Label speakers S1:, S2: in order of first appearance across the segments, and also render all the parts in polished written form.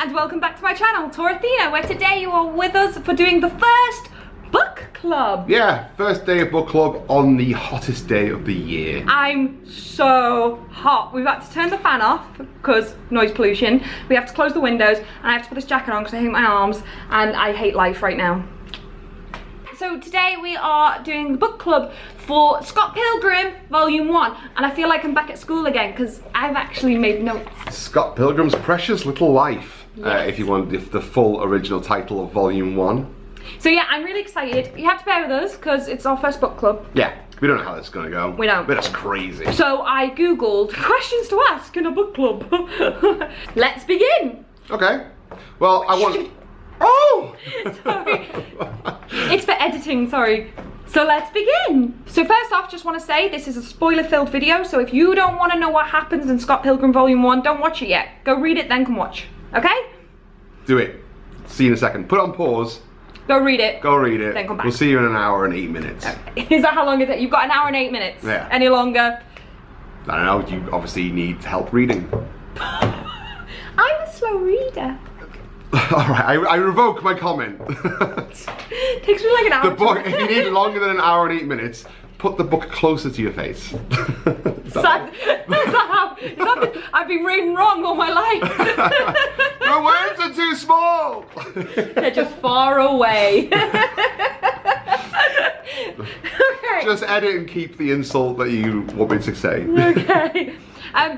S1: and welcome back to my channel, TorAthena, where today you are with us for doing the first book club.
S2: Yeah, first day of book club on the hottest day of the year.
S1: I'm so hot. We've had to turn the fan off because noise pollution. We have to close the windows and I have to put this jacket on because I hate my arms and I hate life right now. So today we are doing the book club for Scott Pilgrim Volume 1, and I feel like I'm back at school again because I've actually made notes.
S2: Scott Pilgrim's Precious Little Life,
S1: Yes.
S2: if you want the full original title of Volume 1.
S1: So yeah, I'm really excited. You have to bear with us because it's our first book club.
S2: Yeah, we don't know how this is going to go.
S1: We don't.
S2: But it's crazy.
S1: So I googled questions to ask in a book club. Let's begin.
S2: Okay. Well, I want... Oh!
S1: Sorry. It's for editing, sorry. So let's begin. So first off, just want to say this is a spoiler-filled video, so if you don't want to know what happens in Scott Pilgrim Volume 1, don't watch it yet. Go read it, then come watch. Okay?
S2: Do it. See you in a second. Put it on pause.
S1: Go read it.
S2: Go read it.
S1: Then come back.
S2: We'll see you in an hour and 8 minutes.
S1: Okay. Is that how long it is? You've got an hour and 8 minutes.
S2: Yeah.
S1: Any longer?
S2: I don't know, you obviously need help reading.
S1: I'm a slow reader.
S2: Alright, I revoke my comment.
S1: Takes me like an hour.
S2: The book, if you need longer than an hour and 8 minutes, put the book closer to your face.
S1: I've been reading wrong all my life.
S2: Your words are too small.
S1: They're just far away. Okay.
S2: Just edit and keep the insult that you want me to say.
S1: Okay.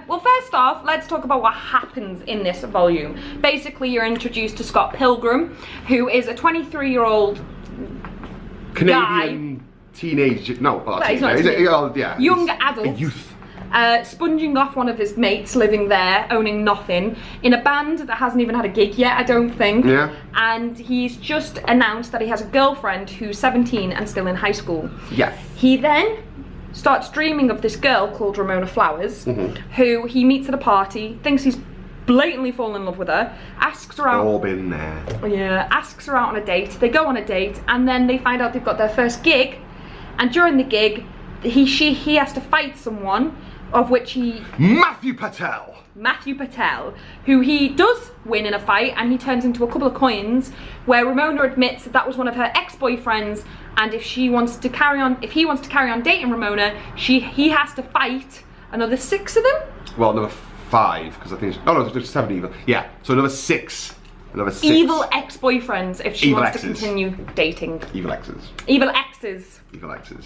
S1: Well, first off, let's talk about what happens in this volume. Basically, you're introduced to Scott Pilgrim, who is a 23-year-old
S2: Canadian teenage, no, well,
S1: he's not
S2: teenage.
S1: yeah, young adult.
S2: A youth.
S1: Sponging off one of his mates living there, owning nothing, in a band that hasn't even had a gig yet, I don't think.
S2: Yeah.
S1: And he's just announced that he has a girlfriend who's 17 and still in high school.
S2: Yes.
S1: He then starts dreaming of this girl called Ramona Flowers, who he meets at a party, thinks he's blatantly fallen in love with her, asks her out.
S2: All been there.
S1: Yeah, asks her out on a date. They go on a date, and then they find out they've got their first gig, and during the gig, he has to fight someone, of which he...
S2: Matthew Patel,
S1: who he does win in a fight, and he turns into a couple of coins, where Ramona admits that that was one of her ex-boyfriends, and if he wants to carry on dating Ramona, he has to fight another 6 of them?
S2: well, another 5, because I think, oh no, there's 7 even. Yeah, so another 6. Another 6.
S1: Evil ex-boyfriends if she
S2: Evil
S1: wants
S2: exes.
S1: to continue dating.
S2: Evil exes.
S1: Evil exes.
S2: Evil exes.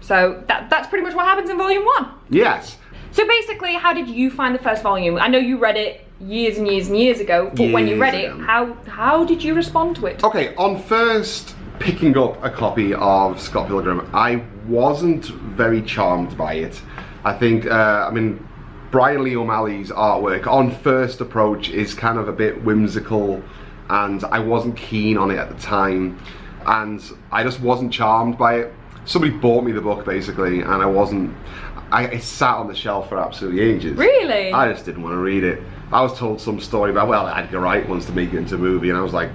S1: So that's pretty much what happens in Volume 1.
S2: Yes.
S1: So basically, how did you find the first volume? I know you read it years and years and years ago, but when you read it, how did you respond to it?
S2: Okay, on first picking up a copy of Scott Pilgrim, I wasn't very charmed by it. I think, I mean, Brian Lee O'Malley's artwork on first approach is kind of a bit whimsical, and I wasn't keen on it at the time, and I just wasn't charmed by it. Somebody bought me the book basically, and it sat on the shelf for absolutely ages.
S1: Really?
S2: I just didn't want to read it. I was told some story about, well, Edgar Wright wants to make it into a movie, and I was like,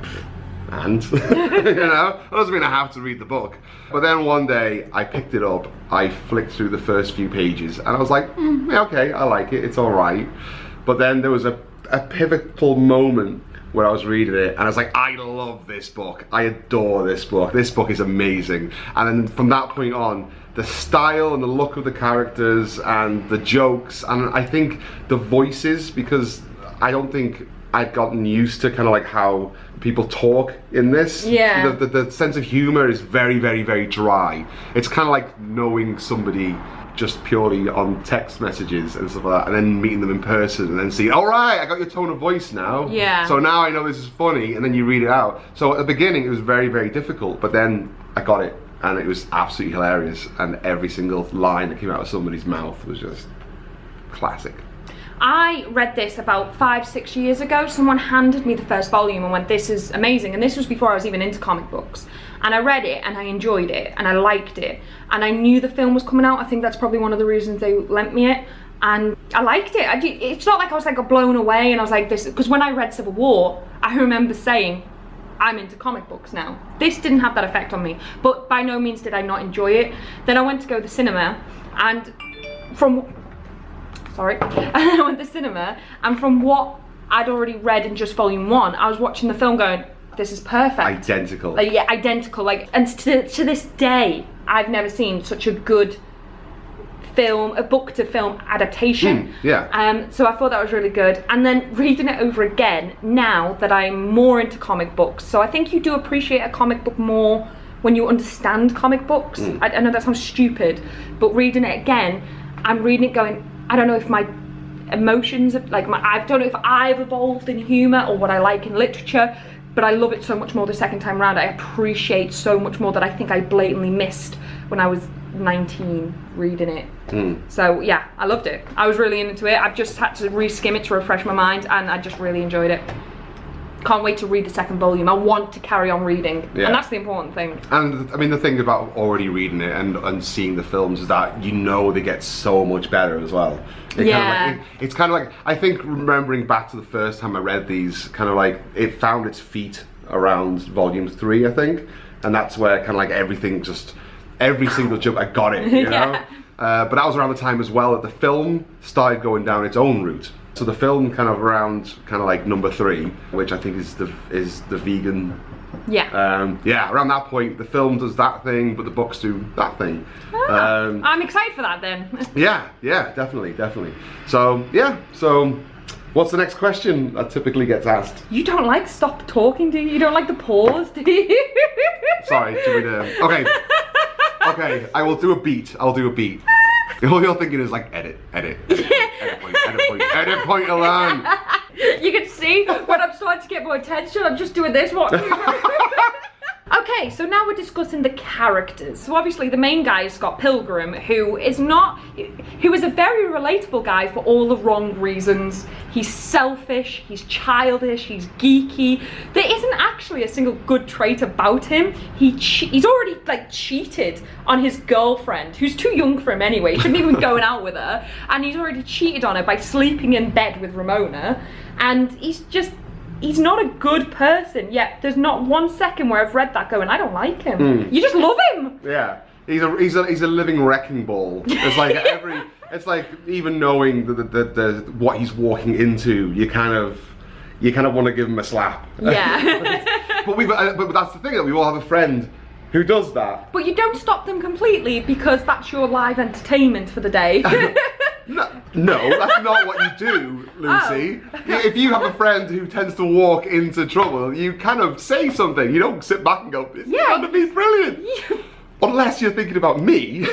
S2: and? You know, that doesn't mean I have to read the book. But then one day, I picked it up, I flicked through the first few pages, and I was like, yeah, okay, I like it, it's alright. But then there was a pivotal moment where I was reading it, and I was like, I love this book, I adore this book is amazing. And then from that point on, the style and the look of the characters and the jokes, and I think the voices, because I don't think I'd gotten used to kind of like how people talk in this.
S1: Yeah.
S2: The sense of humor is very, very, very dry. It's kind of like knowing somebody just purely on text messages and stuff like that, and then meeting them in person and then seeing, all right, I got your tone of voice now.
S1: Yeah.
S2: So now I know this is funny, and then you read it out. So at the beginning it was very, very difficult, but then I got it, and it was absolutely hilarious, and every single line that came out of somebody's mouth was just classic.
S1: I read this about 5-6 years ago. Someone handed me the first volume and went, this is amazing. And this was before I was even into comic books. And I read it and I enjoyed it and I liked it. And I knew the film was coming out. I think that's probably one of the reasons they lent me it. And I liked it. It's not like I was like blown away and I was like this, because when I read Civil War, I remember saying, I'm into comic books now. This didn't have that effect on me, but by no means did I not enjoy it. Then I went to go to the cinema, and from what I'd already read in just volume 1. I was watching the film going, this is perfect.
S2: Identical.
S1: Like, yeah, identical. Like, and to this day, I've never seen such a good film, a book to film adaptation.
S2: Yeah.
S1: So I thought that was really good. And then reading it over again now that I'm more into comic books. So I think you do appreciate a comic book more when you understand comic books. I know that sounds stupid, but reading it again, I'm reading it going, I don't know if my emotions, like I don't know if I've evolved in humour or what I like in literature, but I love it so much more the second time round. I appreciate so much more that I think I blatantly missed when I was 19 reading it. So yeah, I loved it. I was really into it. I've just had to re-skim it to refresh my mind, and I just really enjoyed it. Can't wait to read the second volume. I want to carry on reading, and that's the important thing. And
S2: I mean, the thing about already reading it and seeing the films is that you know they get so much better as well. It's kind of like, I think remembering back to the first time I read these, kind of like it found its feet around volume 3, I think, and that's where kind of like everything just, every single jump, I got it, you know. But that was around the time as well that the film started going down its own route. So the film kind of around kind of like number 3, which I think is the vegan. Around that point the film does that thing, but the books do that thing.
S1: I'm excited for that then.
S2: yeah, definitely. So what's the next question that typically gets asked?
S1: You don't like stop talking, do you? You don't like the pause, do you?
S2: Sorry, okay, I will do a beat. All you're thinking is like edit point Ilan.
S1: You can see when I'm starting to get more attention, I'm just doing this one. Okay, so now we're discussing the characters. So obviously the main guy is Scott Pilgrim, who is a very relatable guy for all the wrong reasons. He's selfish, he's childish, he's geeky. There isn't actually a single good trait about him. He's already like cheated on his girlfriend, who's too young for him anyway. He shouldn't even be going out with her. And he's already cheated on her by sleeping in bed with Ramona. And he's not a good person, yet there's not one second where I've read that going, I don't like him. You just love him.
S2: Yeah, he's a living wrecking ball. It's like it's like even knowing the what he's walking into, you kind of want to give him a slap.
S1: Yeah.
S2: but that's the thing, that we all have a friend who does that.
S1: But you don't stop them completely, because that's your live entertainment for the day.
S2: No, that's not what you do, Lucy. Oh. If you have a friend who tends to walk into trouble, you kind of say something. You don't sit back and go, "This is going to be brilliant." Yeah. Unless you're thinking about me.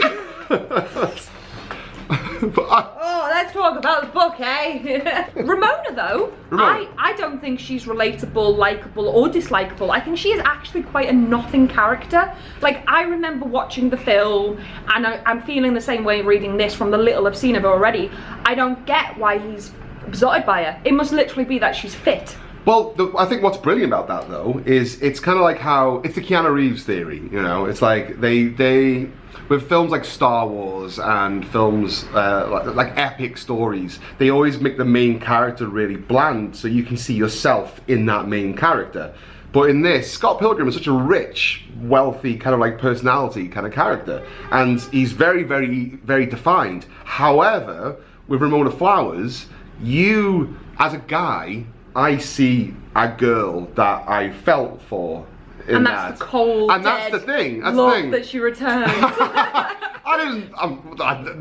S1: Let's talk about the book, eh? Ramona, though, I don't think she's relatable, likable, or dislikable. I think she is actually quite a nothing character. Like, I remember watching the film, and I'm feeling the same way reading this from the little I've seen of her already. I don't get why he's besotted by her. It must literally be that she's fit.
S2: Well, I think what's brilliant about that, though, is it's kind of like how, it's the Keanu Reeves theory, you know? It's like they with films like Star Wars and films like epic stories, they always make the main character really bland, so you can see yourself in that main character. But in this, Scott Pilgrim is such a rich, wealthy, kind of like personality kind of character, and he's very, very, very defined. However, with Ramona Flowers, you, as a guy, I see a girl that I felt for.
S1: And that's the cold,
S2: and that's the thing. That's
S1: love
S2: the thing.
S1: that she returned.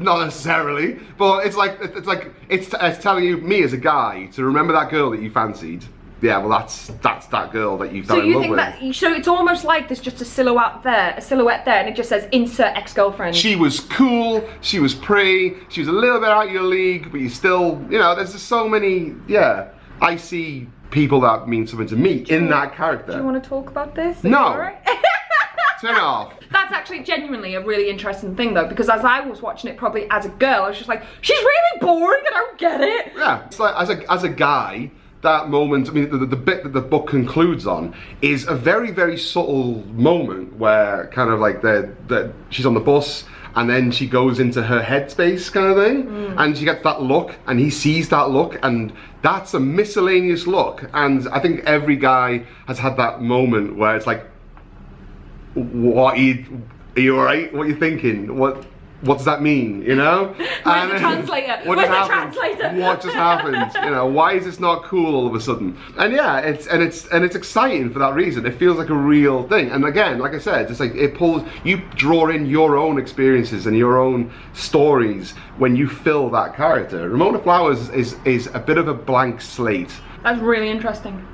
S2: Not necessarily, but it's telling you, me as a guy, to remember that girl that you fancied. Yeah, well, that's that girl that you fell in love with.
S1: So it's almost like there's just a silhouette there, and it just says insert ex-girlfriend.
S2: She was cool, she was pretty, she was a little bit out of your league, but you still, you know, there's just so many. Yeah, I see people that mean something to me in that character.
S1: Do you want to talk about this?
S2: No. Turn it off.
S1: That's actually genuinely a really interesting thing, though, because as I was watching it probably as a girl, I was just like, she's really boring, I don't get it.
S2: Yeah, it's like as a guy, that moment, I mean, the bit that the book concludes on is a very, very subtle moment where kind of like she's on the bus, and then she goes into her headspace kind of thing, and she gets that look, and he sees that look, and that's a miscellaneous look. And I think every guy has had that moment where it's like, are you alright? What are you thinking? What? what does that mean, you know?
S1: Where's the translator?
S2: What
S1: Where's
S2: just
S1: the
S2: happened?
S1: translator?
S2: What just happened? You know, why is this not cool all of a sudden? And yeah, it's exciting for that reason. It feels like a real thing. And again, like I said, it's like you draw in your own experiences and your own stories when you fill that character. Ramona Flowers is a bit of a blank slate.
S1: That's really interesting.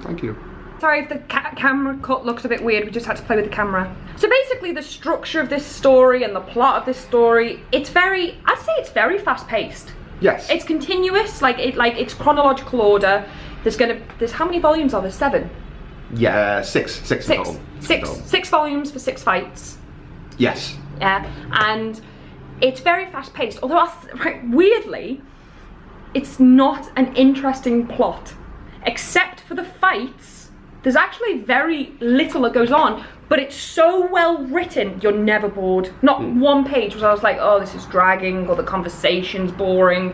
S2: Thank you.
S1: Sorry if the camera cut looks a bit weird, we just had to play with the camera. So basically the structure of this story and the plot of this story, I'd say it's very fast paced.
S2: Yes.
S1: It's continuous, it's chronological order. There's how many volumes are there? 7?
S2: Yeah, six in total.
S1: Six volumes for 6 fights.
S2: Yes.
S1: Yeah, and it's very fast paced, although weirdly, it's not an interesting plot. Except for the fights. There's actually very little that goes on, but it's so well written, you're never bored. Not one page where I was like, oh, this is dragging, or the conversation's boring.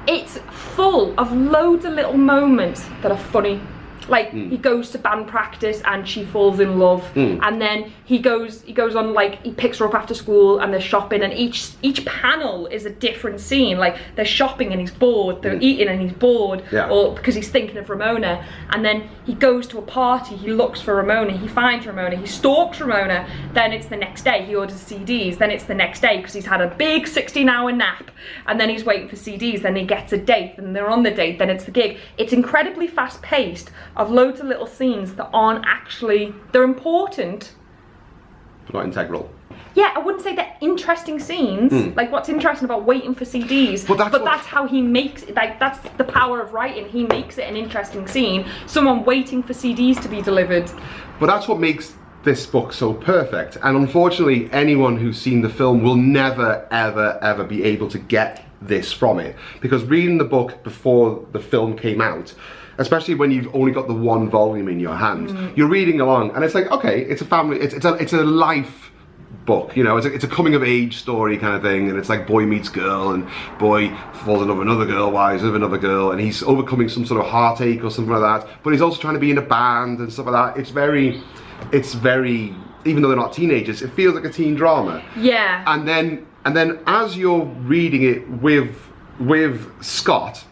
S1: It's full of loads of little moments that are funny. Like, he goes to band practice and she falls in love, and then he goes on, like, he picks her up after school and they're shopping, and each panel is a different scene. Like, they're shopping and he's bored, they're eating and he's bored, or because he's thinking of Ramona, and then he goes to a party, he looks for Ramona, he finds Ramona, he stalks Ramona, then it's the next day, he orders CDs, then it's the next day because he's had a big 16-hour nap, and then he's waiting for CDs, then he gets a date, and they're on the date, then it's the gig. It's incredibly fast paced, of loads of little scenes that aren't actually, they're important,
S2: but not integral.
S1: Yeah, I wouldn't say they're interesting scenes. Like, what's interesting about waiting for CDs? But that's how he makes it. Like, that's the power of writing. He makes it an interesting scene. Someone waiting for CDs to be delivered.
S2: But that's what makes this book so perfect. And unfortunately, anyone who's seen the film will never, ever, ever be able to get this from it. Because reading the book before the film came out, especially when you've only got the 1 volume in your hand, you're reading along, and it's like, okay, it's a family, it's a life book, you know, it's a coming of age story kind of thing, and it's like boy meets girl, and boy falls in love with another girl, wives with another girl, and he's overcoming some sort of heartache or something like that, but he's also trying to be in a band and stuff like that. It's very, even though they're not teenagers, it feels like a teen drama.
S1: Yeah.
S2: And then as you're reading it with Scott,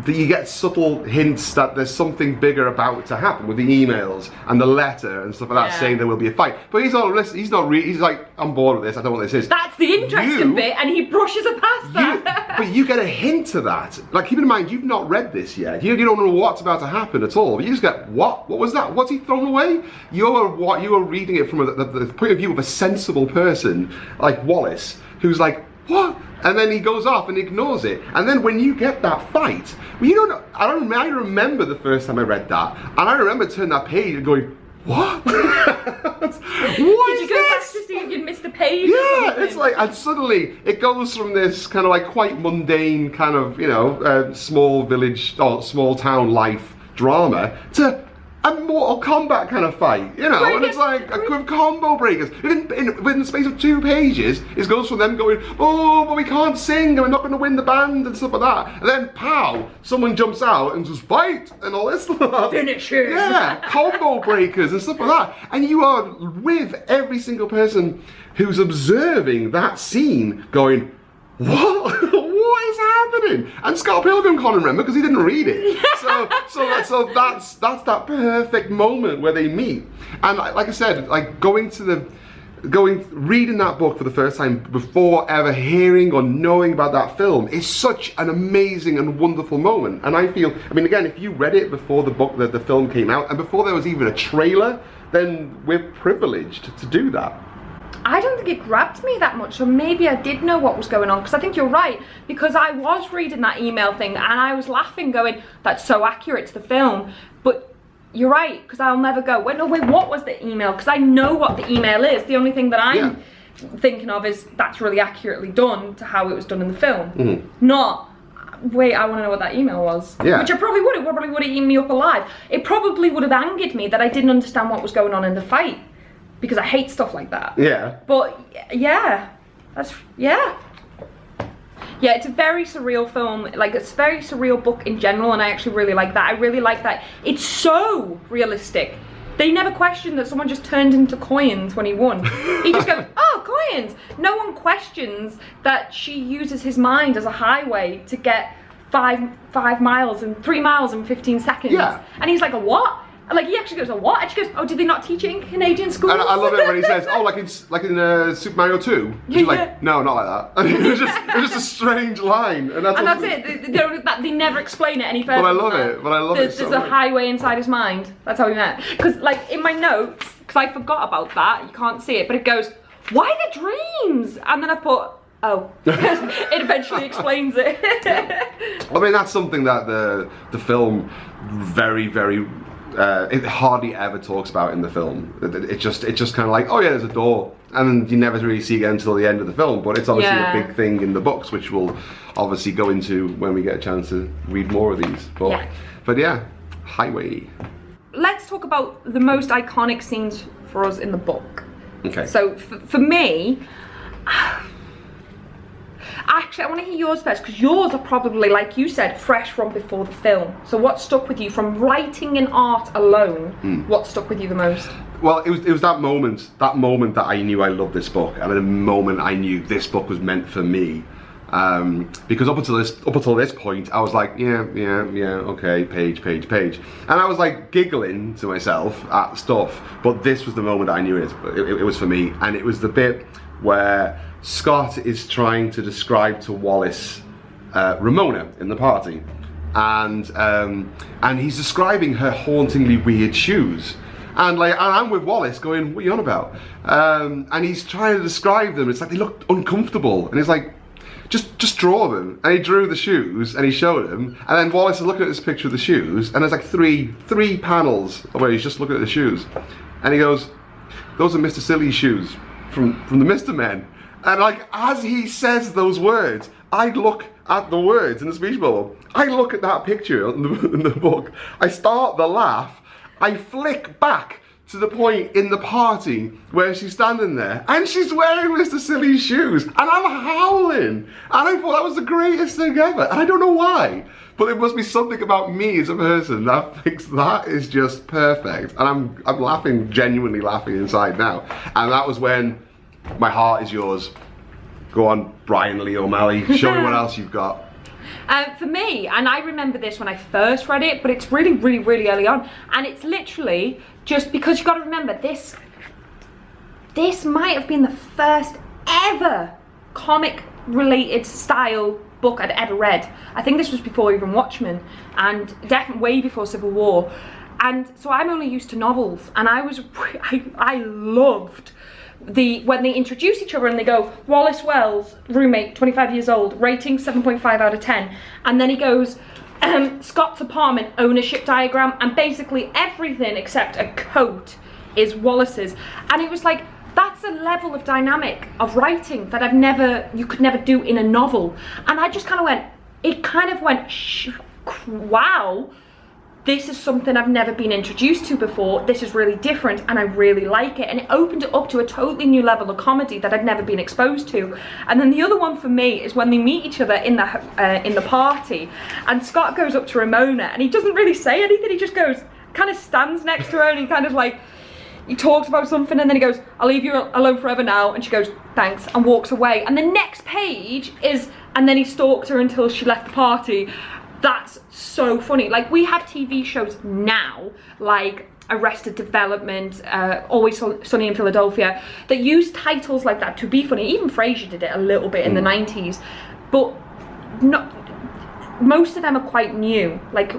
S2: you get subtle hints that there's something bigger about to happen with the emails and the letter and stuff like that, saying there will be a fight. But he's like, I'm bored of this, I don't know what this is.
S1: That's the interesting bit, and he brushes it past that.
S2: But you get a hint to that. Like, keep in mind, you've not read this yet. You don't know what's about to happen at all. You just get, what? What was that? What's he thrown away? You are reading it from the point of view of a sensible person, like Wallace, who's like, what? And then he goes off and ignores it. And then when you get that fight, well, you don't know, I remember the first time I read that, and I remember turning that page and going, what? What
S1: Did you go back to see if you'd missed a page?
S2: Yeah, it's like, and suddenly it goes from this kind of like quite mundane kind of, you know, small village or small town life drama to a Mortal Kombat kind of fight, you know, and it's like with combo breakers. Within the space of 2 pages, it goes from them going, oh, but we can't sing and we're not going to win the band and stuff like that. And then, pow, someone jumps out and just fight and all this stuff.
S1: Finish it.
S2: Yeah, combo breakers and stuff like that. And you are with every single person who's observing that scene going, what? What is happening? And Scott Pilgrim can't remember because he didn't read it. So that's that perfect moment where they meet. And like I said, like reading that book for the first time before ever hearing or knowing about that film is such an amazing and wonderful moment. And I feel, I mean, again, if you read it before the film came out and before there was even a trailer, then we're privileged to do that.
S1: I don't think it grabbed me that much, so maybe I did know what was going on, because I think you're right, because I was reading that email thing and I was laughing going, that's so accurate to the film, but you're right, because I'll never go, wait, no, wait, what was the email? Because I know what the email is. The only thing that I'm thinking of is that's really accurately done to how it was done in the film. Not, wait, I want to know what that email was. Yeah. Which I probably would have. It probably would have eaten me up alive. It probably would have angered me that I didn't understand what was going on in the fight. Because I hate stuff like that. Yeah. But yeah, yeah, it's a very surreal film. Like, it's a very surreal book in general, and I actually really like that. I really like that it's so realistic. They never questioned that someone just turned into coins when he won. He just goes, oh, coins. No one questions that she uses his mind as a highway to get 5 miles and 3 miles in 15 seconds.
S2: Yeah.
S1: And he's like, a what? Like, he actually goes, a what? And she goes, oh, did they not teach it in Canadian schools?
S2: And I love it when he says, oh, like in Super Mario 2. She's like, no, not like that. And it was just a strange line. And that's
S1: it. They never explain it any further.
S2: But I love it. But I love it so
S1: There's a highway inside his mind. That's how we met. Because, like, in my notes, because I forgot about that, you can't see it, but it goes, why the dreams? And then I put, oh. It eventually explains it.
S2: I mean, that's something that the film very, very... it hardly ever talks about in the film. It just kind of like, oh yeah, there's a door, and you never really see it again until the end of the film. But it's obviously a big thing in the books, which we'll obviously go into when we get a chance to read more of these. But yeah, highway. Let's
S1: talk about the most iconic scenes for us in the book.
S2: Okay.
S1: So for me. Actually, I want to hear yours first, because yours are probably, like you said, fresh from before the film. So what stuck with you from writing and art alone? What stuck with you the most?
S2: Well, it was that moment that I knew I loved this book, and the moment I knew this book was meant for me. Because up until this point, I was like, yeah, okay, page. And I was like giggling to myself at stuff, but this was the moment I knew it was for me. And it was the bit where Scott is trying to describe to Wallace Ramona in the party, and he's describing her hauntingly weird shoes, and I'm with Wallace going, what are you on about? And he's trying to describe them. It's like they look uncomfortable, and he's like, just draw them. And he drew the shoes and he showed them, and then Wallace is looking at this picture of the shoes, and there's like three panels where he's just looking at the shoes, and he goes, those are Mr. Silly's shoes from the Mr. Men. And like, as he says those words, I look at the words in the speech bubble. I look at that picture in the book. I start the laugh. I flick back to the point in the party where she's standing there and she's wearing Mr. Silly's shoes. And I'm howling. And I thought that was the greatest thing ever. And I don't know why. But it must be something about me as a person that thinks that is just perfect. And I'm laughing, genuinely laughing inside now. And that was when my heart is yours. Go on, Brian Lee O'Malley. Show me what else you've got.
S1: For me, and I remember this when I first read it, but it's really, really, really early on. And it's literally just because you got to remember this might have been the first ever comic-related style book I'd ever read. I think this was before even Watchmen, and definitely way before Civil War. And so I'm only used to novels, and I loved when they introduce each other and they go, Wallace Wells, roommate, 25 years old, rating 7.5 out of 10. And then he goes, Scott's apartment ownership diagram, and basically everything except a coat is Wallace's. And it was like, that's a level of dynamic of writing that you could never do in a novel. And I just kind of went, wow. This is something I've never been introduced to before. This is really different and I really like it. And it opened it up to a totally new level of comedy that I'd never been exposed to. And then the other one for me is when they meet each other in the party, and Scott goes up to Ramona and he doesn't really say anything. He just goes, kind of stands next to her, and he kind of like, he talks about something, and then he goes, I'll leave you alone forever now. And she goes, thanks, and walks away. And the next page is, and then he stalked her until she left the party. That's so funny. Like, we have TV shows now, like Arrested Development, Always Sunny in Philadelphia, that use titles like that to be funny. Even Frasier did it a little bit in the 90s, but most of them are quite new. Like,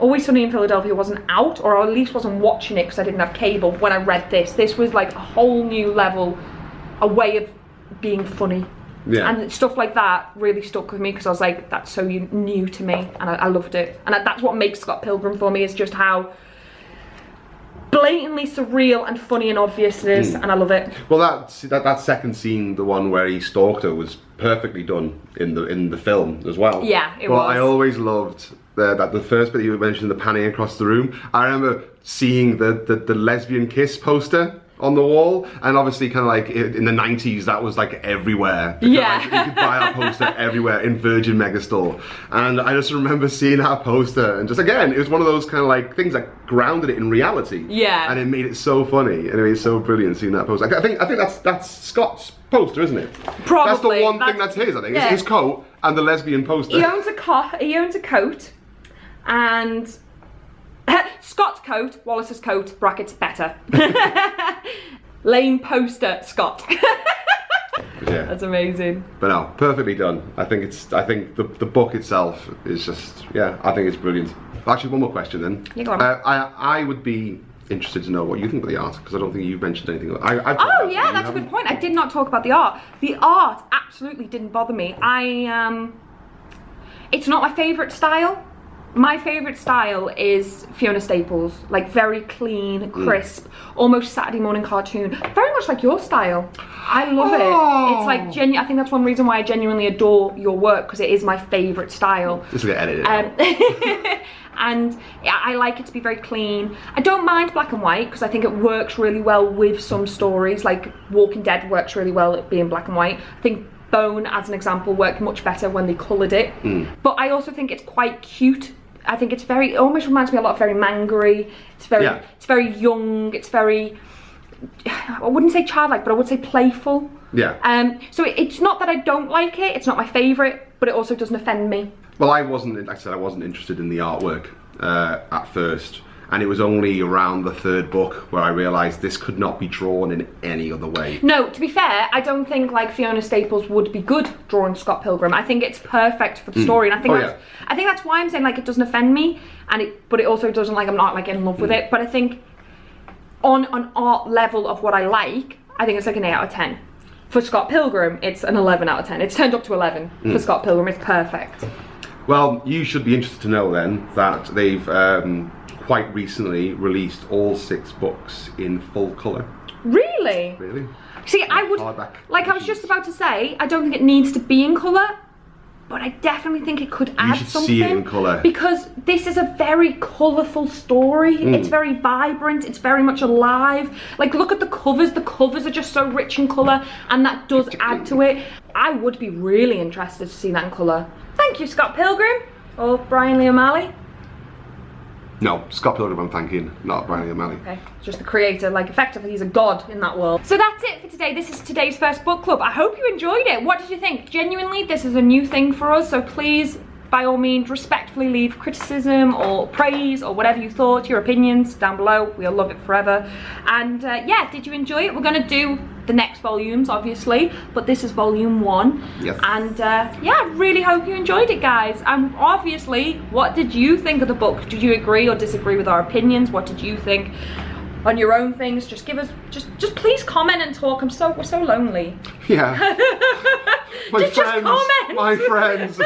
S1: Always Sunny in Philadelphia wasn't out, or at least wasn't watching it because I didn't have cable when I read this. This was like a whole new level, a way of being funny. Yeah. And stuff like that really stuck with me because I was like, that's so new to me, and I loved it. And that's what makes Scott Pilgrim for me, is just how blatantly surreal and funny and obvious it is, and I love it. Well,
S2: that second scene, the one where he stalked her, was perfectly done in the film as well.
S1: Yeah, it was.
S2: I always loved the first bit you mentioned, the panning across the room. I remember seeing the lesbian kiss poster on the wall, and obviously kind of like in the 90s that was like everywhere.
S1: Yeah.
S2: You could buy that poster everywhere in Virgin Megastore, and I just remember seeing that poster and just again it was one of those kind of like things that grounded it in reality.
S1: Yeah.
S2: And it made it so funny and it made it so brilliant seeing that poster. I think that's Scott's poster, isn't it?
S1: Probably.
S2: That's the one thing that's his, I think.
S1: Yeah.
S2: It's his coat and the lesbian poster.
S1: He owns a coat, and Scott's coat, Wallace's coat, brackets better. Lame poster, Scott.
S2: Yeah.
S1: That's amazing.
S2: But no, perfectly done. I think the book itself is just, yeah, I think it's brilliant. Actually, one more question then.
S1: Yeah, go on.
S2: I would be interested to know what you think of the art, because I don't think you've mentioned anything.
S1: Oh yeah, that's a good point. I did not talk about the art. The art absolutely didn't bother me. It's not my favourite style. My favourite style is Fiona Staples, like very clean, crisp, almost Saturday morning cartoon. Very much like your style. I love it. It's like I think that's one reason why I genuinely adore your work, because it is my favourite style.
S2: This will get edited.
S1: And I like it to be very clean. I don't mind black and white because I think it works really well with some stories, like Walking Dead works really well at being black and white. I think Bone, as an example, worked much better when they coloured it. But I also think it's quite cute. I think it almost reminds me a lot of very mangery. It's very young, it's very, I wouldn't say childlike, but I would say playful.
S2: Yeah.
S1: So it's not that I don't like it, it's not my favourite, but it also doesn't offend me.
S2: Well, like I said, I wasn't interested in the artwork at first, and it was only around the third book where I realised this could not be drawn in any other way. No,
S1: to be fair, I don't think like Fiona Staples would be good drawing Scott Pilgrim. I think it's perfect for the story, and I think that's why I'm saying like it doesn't offend me, but it also doesn't, like I'm not like in love with it. But I think on an art level of what I think it's like an 8 out of 10. For Scott Pilgrim, it's an 11 out of 10. It's turned up to 11 for Scott Pilgrim. It's perfect.
S2: Well, you should be interested to know then that they've quite recently released all 6 books in full colour.
S1: Really?
S2: Really?
S1: See, I would, like I was just about to say, I don't think it needs to be in colour, but I definitely think it could add something.
S2: You should see it in colour.
S1: Because this is a very colourful story. It's very vibrant, it's very much alive. Like, look at the covers are just so rich in colour, and that does add to it. I would be really interested to see that in colour. Thank you, Scott Pilgrim, or Brian Lee O'Malley.
S2: No, Scott Pilgrim I'm thanking, not Brian Lee O'Malley.
S1: Okay, just the creator, like effectively he's a god in that world. So that's it for today. This is today's first book club. I hope you enjoyed it. What did you think? Genuinely, this is a new thing for us, so please, by all means, respectfully leave criticism or praise or whatever you thought, your opinions down below. We'll love it forever. And yeah, did you enjoy it? We're gonna do the next volumes, obviously, but this is volume 1.
S2: Yes.
S1: And yeah, I really hope you enjoyed it, guys. And obviously, what did you think of the book? Did you agree or disagree with our opinions? What did you think on your own things? Just give us, just please comment and talk. We're so lonely.
S2: Yeah. My friends.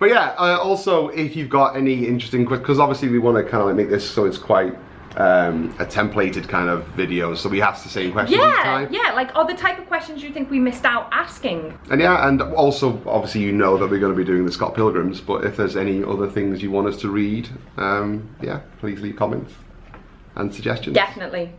S2: But yeah, also if you've got any interesting questions, because obviously we want to kind of like make this so it's quite a templated kind of video, so we ask the same questions each time. Yeah, like the type of questions you think we missed out asking. And yeah, and also obviously you know that we're going to be doing the Scott Pilgrims, but if there's any other things you want us to read, yeah, please leave comments and suggestions. Definitely.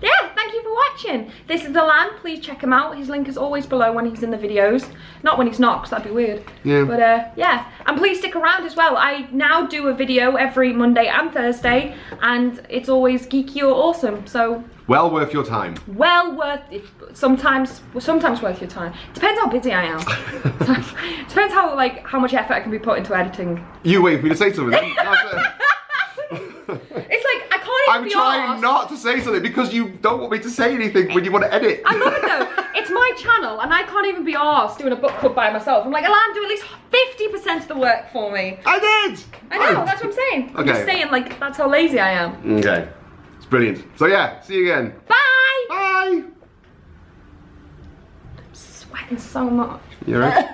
S2: Yeah, thank you for watching. This is Ilan. Please check him out. His link is always below when he's in the videos. Not when he's not, because that'd be weird. Yeah. But yeah, and please stick around as well. I now do a video every Monday and Thursday, and it's always geeky or awesome, so. Well worth your time. Well worth it. Sometimes worth your time. Depends how busy I am. Depends how much effort I can be put into editing. You wait for me to say something then. It's like, I can't even be trying not to say something because you don't want me to say anything when you want to edit. I love it though. It's my channel and I can't even be arsed doing a book club by myself. I'm like, Ilan, do at least 50% of the work for me. I did! I know, that's what I'm saying. Okay. I'm just saying, like, that's how lazy I am. Okay. It's brilliant. So yeah, see you again. Bye! Bye! I'm sweating so much. You alright?